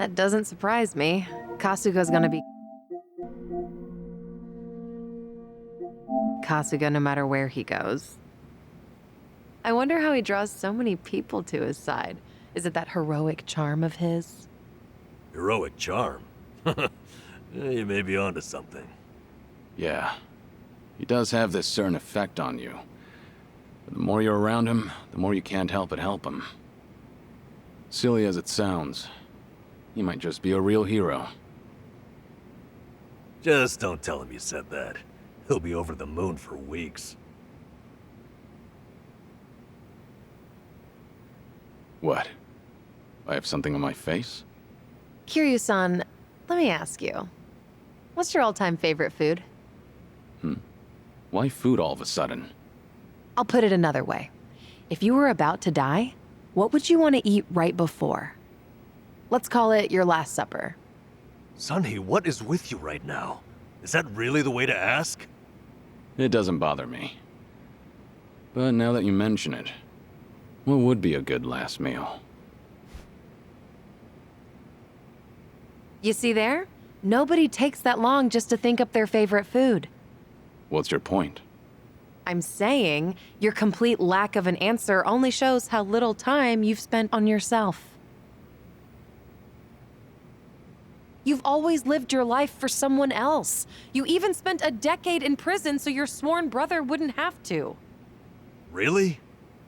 That doesn't surprise me. Kasuga's gonna be Kasuga no matter where he goes. I wonder how he draws so many people to his side. Is it that heroic charm of his? Heroic charm? You may be onto something. Yeah. He does have this certain effect on you. But the more you're around him, the more you can't help but help him. Silly as it sounds, he might just be a real hero. Just don't tell him you said that. He'll be over the moon for weeks. What? I have something on my face? Kiryu-san, let me ask you. What's your all-time favorite food? Why food all of a sudden? I'll put it another way. If you were about to die, what would you want to eat right before? Let's call it your last supper. Seonhee, what is with you right now? Is that really the way to ask? It doesn't bother me. But now that you mention it, what would be a good last meal? You see there? Nobody takes that long just to think up their favorite food. What's your point? I'm saying your complete lack of an answer only shows how little time you've spent on yourself. You've always lived your life for someone else. You even spent a decade in prison so your sworn brother wouldn't have to. Really?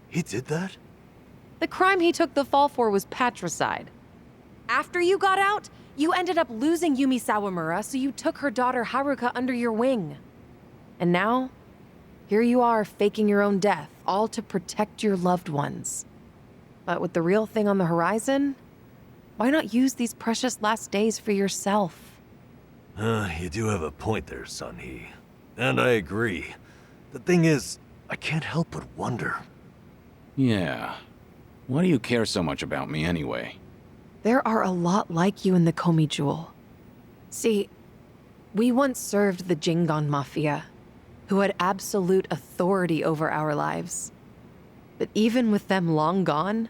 He did that? The crime he took the fall for was patricide. After you got out, you ended up losing Yumi Sawamura, so you took her daughter Haruka under your wing. And now, here you are faking your own death, all to protect your loved ones. But with the real thing on the horizon, why not use these precious last days for yourself? You do have a point there, Seonhee. And I agree. The thing is, I can't help but wonder. Yeah. Why do you care so much about me anyway? There are a lot like you in the Komi Jewel. See, we once served the Jingon Mafia, who had absolute authority over our lives. But even with them long gone,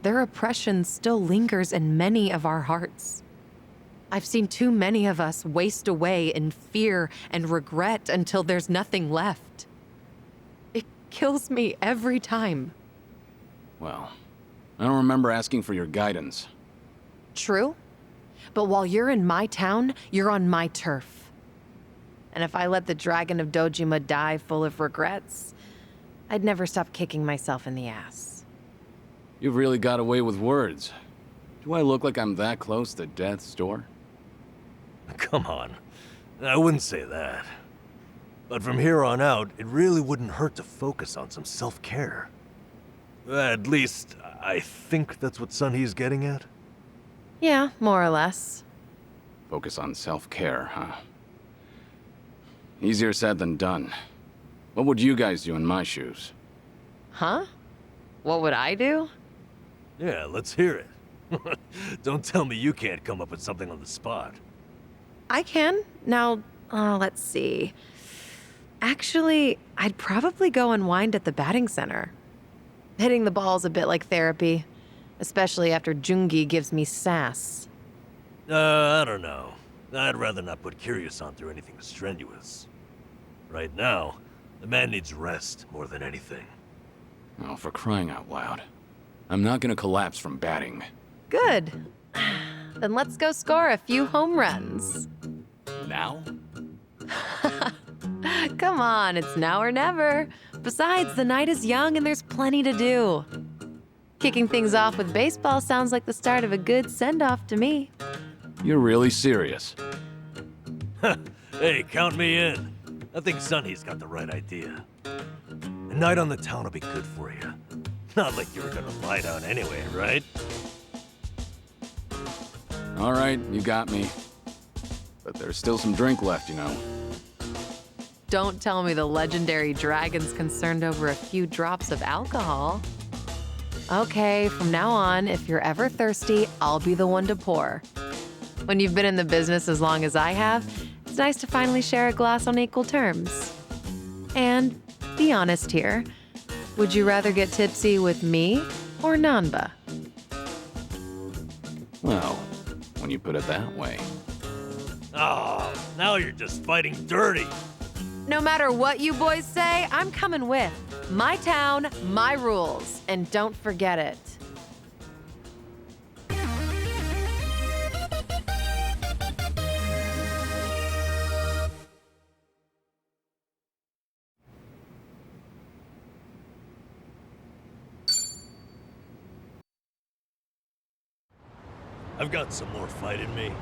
their oppression still lingers in many of our hearts. I've seen too many of us waste away in fear and regret until there's nothing left. It kills me every time. Well, I don't remember asking for your guidance. True, but while you're in my town, you're on my turf. And if I let the Dragon of Dojima die full of regrets, I'd never stop kicking myself in the ass. You've really got away with words. Do I look like I'm that close to death's door? Come on. I wouldn't say that. But from here on out, it really wouldn't hurt to focus on some self-care. At least, I think that's what Seonhee's getting at. Yeah, more or less. Focus on self-care, huh? Easier said than done. What would you guys do in my shoes? Huh? What would I do? Yeah, let's hear it. Don't tell me you can't come up with something on the spot. I can. Now, let's see. Actually, I'd probably go unwind at the batting center. Hitting the ball's a bit like therapy, especially after Jungi gives me sass. I don't know. I'd rather not put Kiryu-san through anything strenuous. Right now, the man needs rest more than anything. Oh, for crying out loud. I'm not gonna collapse from batting. Good. Then let's go score a few home runs. Now? Come on, it's now or never. Besides, the night is young and there's plenty to do. Kicking things off with baseball sounds like the start of a good send-off to me. You're really serious? Hey, count me in. I think Seonhee's got the right idea. A night on the town will be good for you. Not like you were gonna lie down anyway, right? All right, you got me. But there's still some drink left, you know. Don't tell me the legendary dragon's concerned over a few drops of alcohol. Okay, from now on, if you're ever thirsty, I'll be the one to pour. When you've been in the business as long as I have, it's nice to finally share a glass on equal terms. And be honest here, would you rather get tipsy with me or Nanba? Well, when you put it that way. Oh, now you're just fighting dirty. No matter what you boys say, I'm coming with. My town, my rules, and don't forget it. I've got some more fight in me.